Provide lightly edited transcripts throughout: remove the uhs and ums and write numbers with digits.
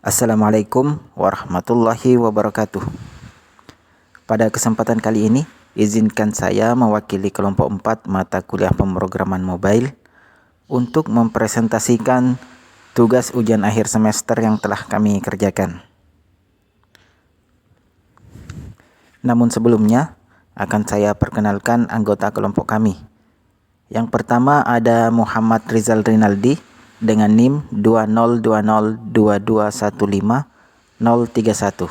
Assalamualaikum warahmatullahi wabarakatuh. Pada kesempatan kali ini, izinkan saya mewakili kelompok 4 mata kuliah pemrograman mobile untuk mempresentasikan tugas ujian akhir semester yang telah kami kerjakan. Namun sebelumnya, akan saya perkenalkan anggota kelompok kami. Yang pertama ada Muhammad Rizal Rinaldi dengan NIM 202022150031.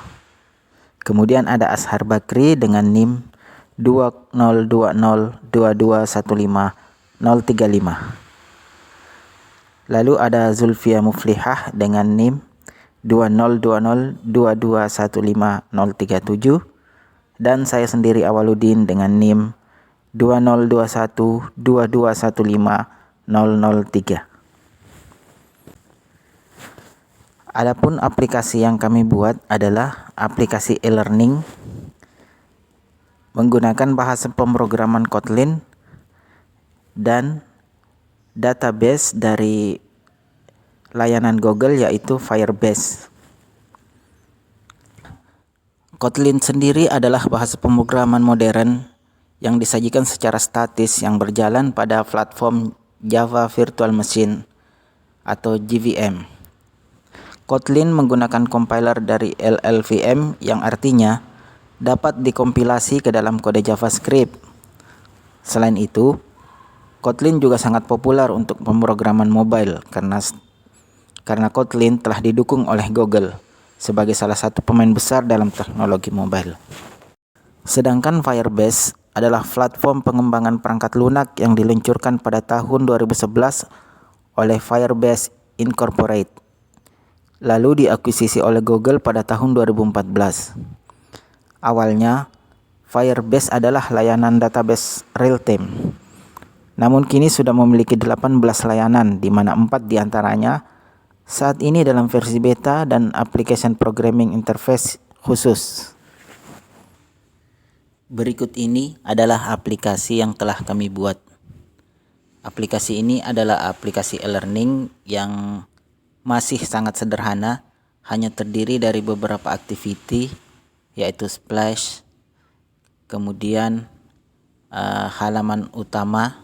Kemudian ada Ashar Bakri dengan NIM 202022150035. Lalu ada Zulfia Muflihah dengan NIM 202022150037 dan saya sendiri Awaludin dengan NIM 202122150003. Adapun aplikasi yang kami buat adalah aplikasi e-learning menggunakan bahasa pemrograman Kotlin dan database dari layanan Google yaitu Firebase. Kotlin sendiri adalah bahasa pemrograman modern yang disajikan secara statis yang berjalan pada platform Java Virtual Machine atau JVM. Kotlin menggunakan compiler dari LLVM yang artinya dapat dikompilasi ke dalam kode JavaScript. Selain itu, Kotlin juga sangat populer untuk pemrograman mobile karena Kotlin telah didukung oleh Google sebagai salah satu pemain besar dalam teknologi mobile. Sedangkan Firebase adalah platform pengembangan perangkat lunak yang diluncurkan pada tahun 2011 oleh Firebase Incorporated, lalu diakuisisi oleh Google pada tahun 2014. Awalnya, Firebase adalah layanan database real-time. Namun kini sudah memiliki 18 layanan, di mana 4 diantaranya saat ini dalam versi beta dan application programming interface khusus. Berikut ini adalah aplikasi yang telah kami buat. Aplikasi ini adalah aplikasi e-learning yang masih sangat sederhana, hanya terdiri dari beberapa activity yaitu splash, kemudian halaman utama,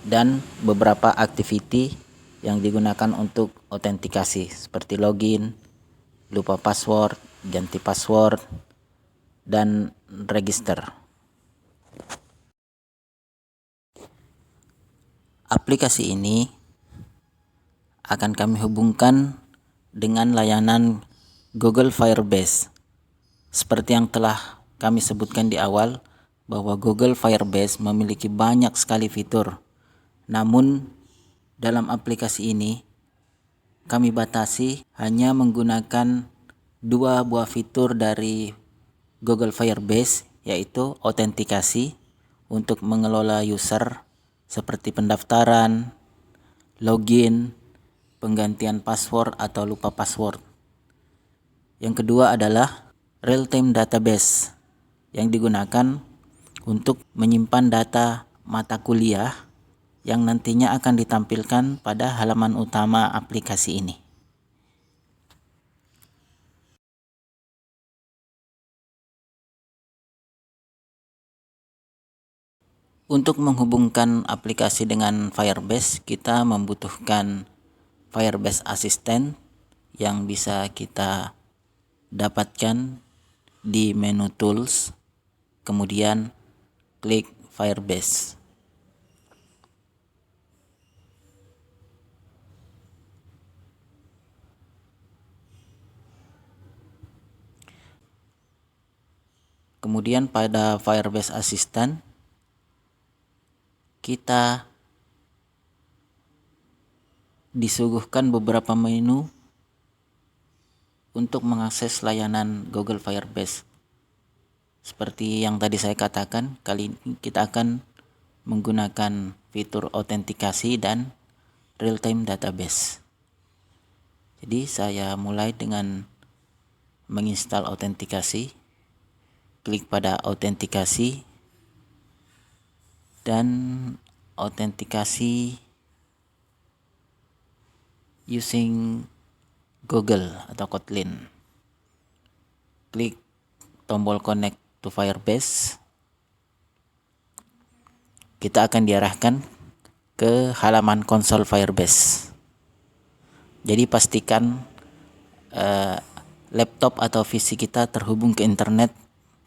dan beberapa activity yang digunakan untuk autentikasi seperti login, lupa password, ganti password, dan register. Aplikasi ini akan kami hubungkan dengan layanan Google Firebase. Seperti yang telah kami sebutkan di awal, bahwa Google Firebase memiliki banyak sekali fitur. Namun dalam aplikasi ini kami batasi hanya menggunakan 2 buah fitur dari Google Firebase, yaitu autentikasi untuk mengelola user seperti pendaftaran, login, penggantian password atau lupa password. Yang kedua adalah real-time database yang digunakan untuk menyimpan data mata kuliah yang nantinya akan ditampilkan pada halaman utama aplikasi ini. Untuk menghubungkan aplikasi dengan Firebase, kita membutuhkan Firebase Assistant yang bisa kita dapatkan di menu Tools, kemudian klik Firebase. Kemudian pada Firebase Assistant kita disuguhkan beberapa menu untuk mengakses layanan Google Firebase. Seperti yang tadi saya katakan, kali ini kita akan menggunakan fitur autentikasi dan real-time database. Jadi saya mulai dengan menginstal autentikasi. Klik pada autentikasi dan autentikasi using Google atau Kotlin. Klik tombol connect to Firebase. Kita akan diarahkan ke halaman konsol Firebase. Jadi pastikan laptop atau PC kita terhubung ke internet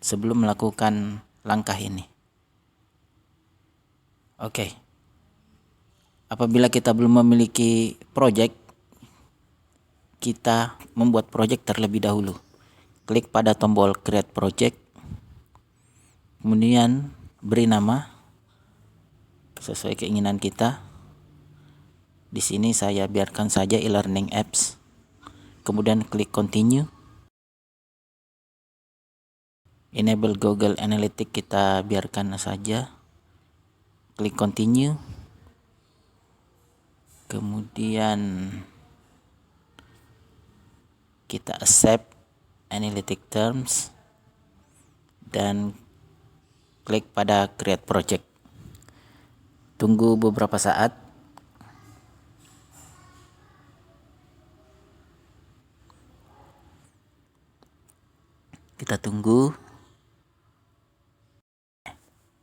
sebelum melakukan langkah ini. Oke. Apabila kita belum memiliki project, kita membuat project terlebih dahulu. Klik pada tombol create project, kemudian beri nama sesuai keinginan kita. Di sini saya biarkan saja e-learning apps. Kemudian klik continue. Enable Google Analytics kita biarkan saja. Klik continue. Kemudian kita accept analytic terms dan klik pada create project. Tunggu beberapa saat. Kita tunggu.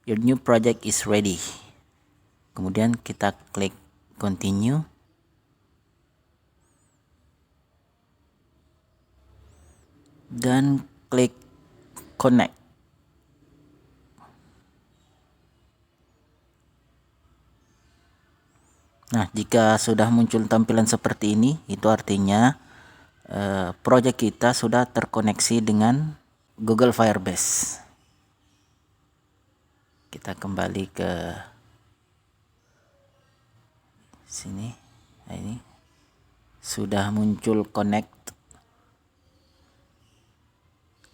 Your new project is ready. Kemudian kita klik continue. Dan klik connect. Nah, jika sudah muncul tampilan seperti ini, itu artinya project kita sudah terkoneksi dengan Google Firebase. Kita kembali ke sini. Nah, ini sudah muncul connect.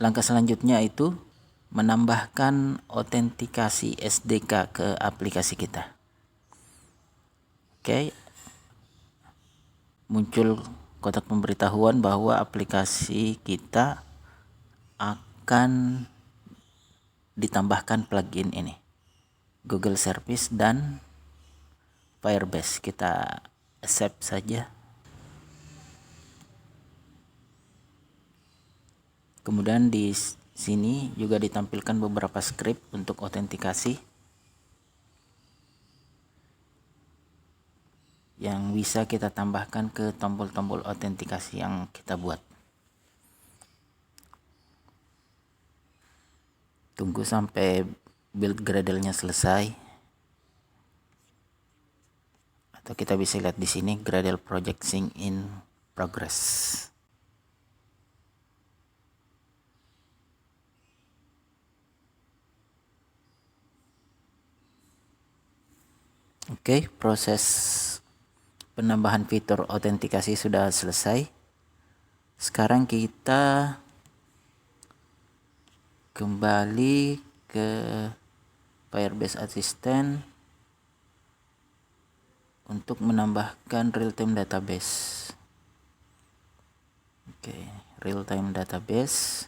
Langkah selanjutnya itu menambahkan autentikasi SDK ke aplikasi kita. Oke. Muncul kotak pemberitahuan bahwa aplikasi kita akan ditambahkan plugin ini, Google Service dan Firebase. Kita accept saja. Kemudian di sini juga ditampilkan beberapa script untuk autentikasi yang bisa kita tambahkan ke tombol-tombol autentikasi yang kita buat. Tunggu sampai build Gradle-nya selesai. Atau kita bisa lihat di sini Gradle project sync in progress. Oke, proses penambahan fitur autentikasi sudah selesai. Sekarang kita kembali ke Firebase Assistant untuk menambahkan real-time database. Oke, real-time database.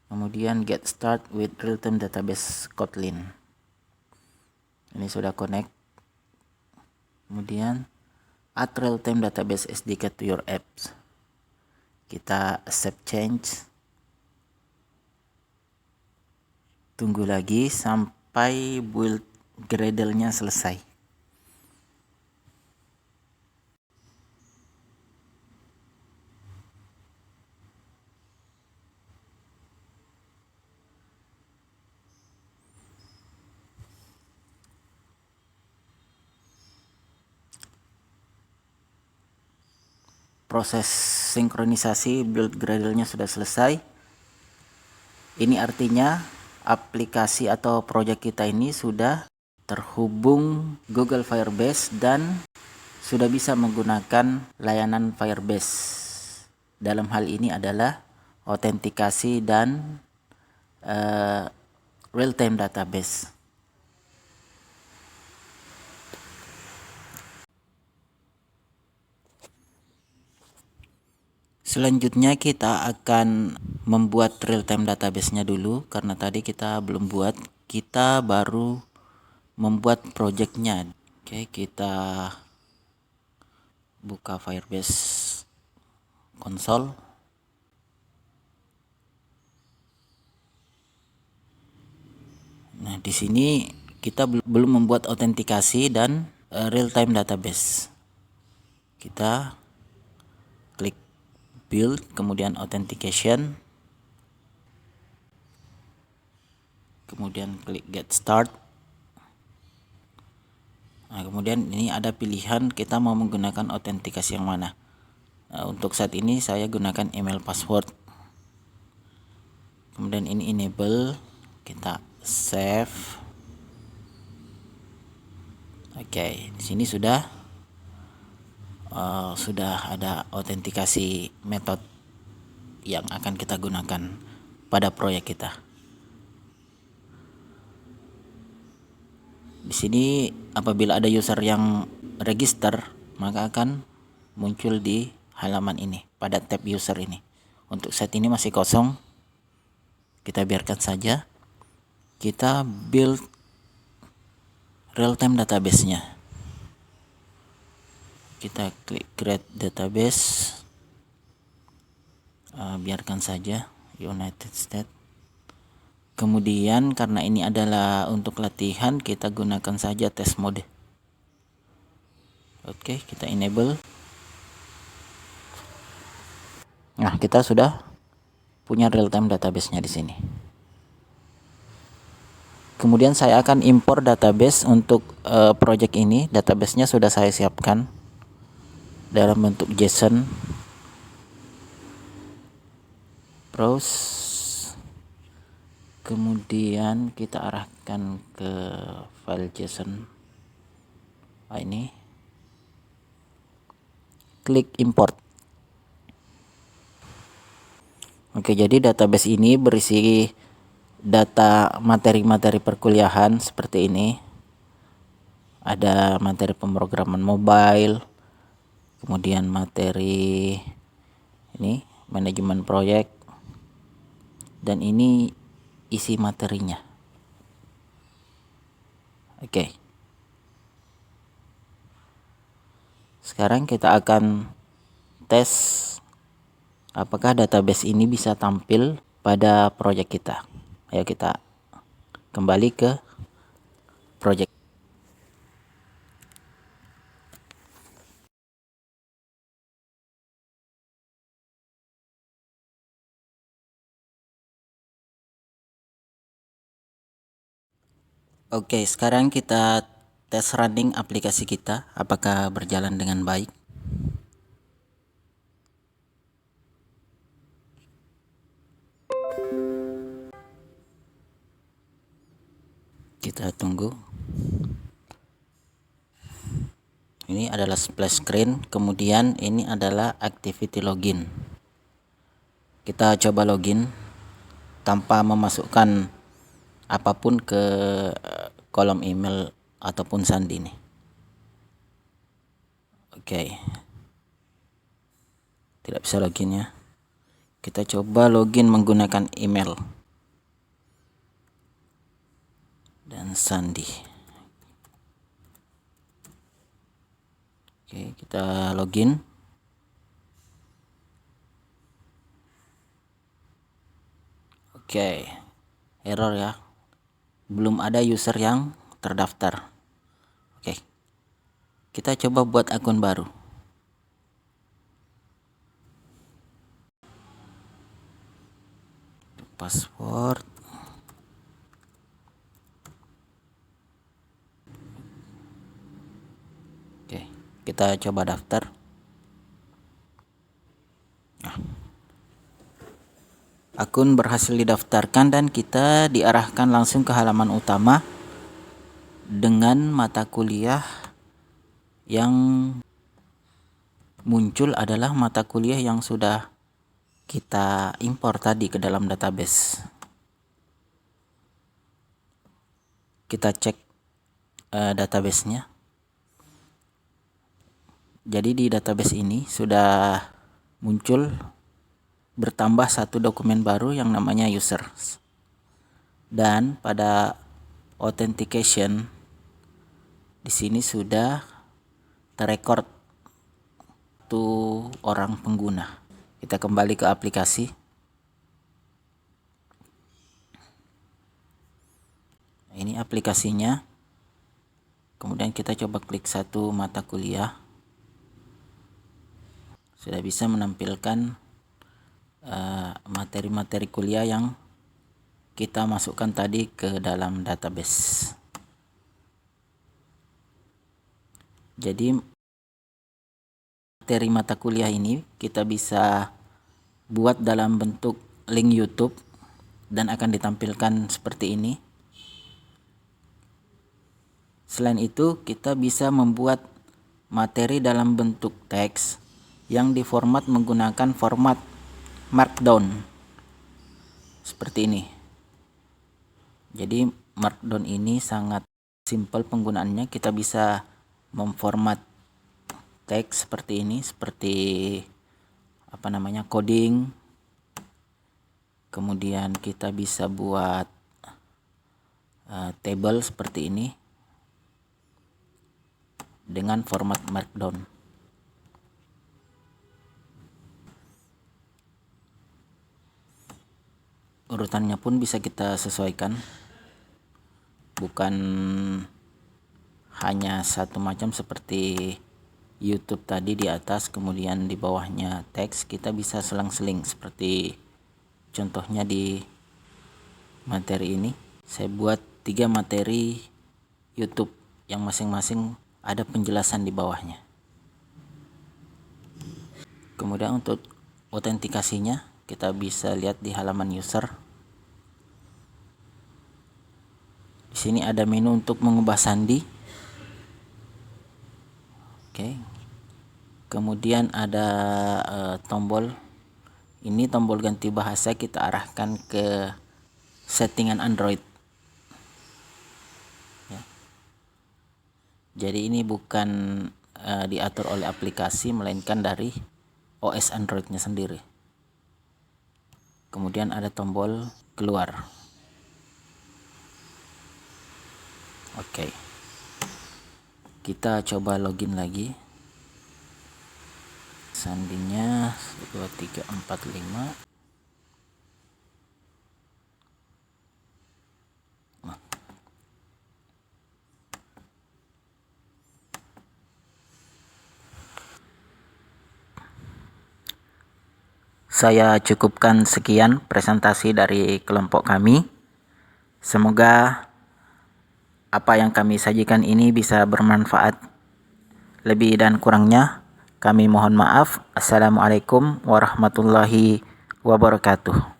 Kemudian get start with real-time database Kotlin. Ini sudah connect. Kemudian add real-time database SDK to your apps. Kita accept change. Tunggu lagi sampai build Gradle-nya selesai. Proses sinkronisasi build Gradle-nya sudah selesai. Ini artinya aplikasi atau project kita ini sudah terhubung Google Firebase dan sudah bisa menggunakan layanan Firebase. Dalam hal ini adalah autentikasi dan real-time database. Selanjutnya kita akan membuat real-time database-nya dulu, karena tadi kita belum buat, kita baru membuat project-nya. Oke, kita buka Firebase. konsol. Nah, di sini kita belum membuat autentikasi dan real time database. Kita klik build, kemudian authentication, kemudian klik get start. Nah, kemudian ini ada pilihan kita mau menggunakan autentikasi yang mana. Nah, untuk saat ini saya gunakan email password. Kemudian ini enable, kita save. Oke, di sini sudah ada autentikasi metode yang akan kita gunakan pada proyek kita. Di sini apabila ada user yang register, maka akan muncul di halaman ini pada tab user ini. Untuk saat ini masih kosong, kita biarkan saja. Kita build real time database-nya. Kita klik create database, biarkan saja United States. Kemudian karena ini adalah untuk latihan, kita gunakan saja test mode. Oke, kita enable. Nah, kita sudah punya real time database-nya di sini. Kemudian saya akan impor database untuk project ini. Database-nya sudah saya siapkan dalam bentuk JSON. Browse. Kemudian kita arahkan ke file JSON. Ini. Klik import. Oke, jadi database ini berisi data materi-materi perkuliahan seperti ini. Ada materi pemrograman mobile, kemudian materi ini manajemen proyek, dan ini isi materinya. Oke. Sekarang kita akan tes apakah database ini bisa tampil pada proyek kita. Ayo kita kembali ke proyek. Oke, sekarang kita tes running aplikasi kita, apakah berjalan dengan baik. Kita tunggu. Ini adalah splash screen, kemudian ini adalah activity login. Kita coba login tanpa memasukkan apapun ke kolom email ataupun sandi nih. Oke. Tidak bisa login ya. Kita coba login menggunakan email dan sandi. Oke, kita login. Oke, error ya. Belum ada user yang terdaftar. Oke, kita coba buat akun baru. Password. Oke, kita coba daftar. Akun berhasil didaftarkan dan kita diarahkan langsung ke halaman utama dengan mata kuliah yang muncul adalah mata kuliah yang sudah kita impor tadi ke dalam database. Kita cek database-nya. Jadi di database ini sudah muncul bertambah satu dokumen baru yang namanya users. Dan pada authentication di sini sudah terrecord tuh orang pengguna. Kita kembali ke aplikasi. Ini aplikasinya. Kemudian kita coba klik satu mata kuliah. Sudah bisa menampilkan materi-materi kuliah yang kita masukkan tadi ke dalam database. Jadi materi mata kuliah ini kita bisa buat dalam bentuk link YouTube dan akan ditampilkan seperti ini. Selain itu, kita bisa membuat materi dalam bentuk teks yang diformat menggunakan format Markdown seperti ini. Jadi Markdown ini sangat simpel penggunaannya. Kita bisa memformat teks seperti ini, seperti coding. Kemudian kita bisa buat table seperti ini dengan format Markdown. Urutannya pun bisa kita sesuaikan, bukan hanya satu macam seperti YouTube tadi di atas, kemudian di bawahnya teks. Kita bisa selang-seling seperti contohnya di materi ini. Saya buat 3 materi YouTube yang masing-masing ada penjelasan di bawahnya. Kemudian untuk autentikasinya kita bisa lihat di halaman user. Di sini ada menu untuk mengubah sandi. Oke. Kemudian ada tombol. Ini tombol ganti bahasa, kita arahkan ke settingan Android. Ya. Jadi ini bukan diatur oleh aplikasi, melainkan dari OS Androidnya sendiri. Kemudian ada tombol keluar. Oke. Kita coba login lagi. Sandinya 1 2 3 4 5. Saya cukupkan sekian presentasi dari kelompok kami. Semoga apa yang kami sajikan ini bisa bermanfaat. Lebih dan kurangnya kami mohon maaf. Assalamualaikum warahmatullahi wabarakatuh.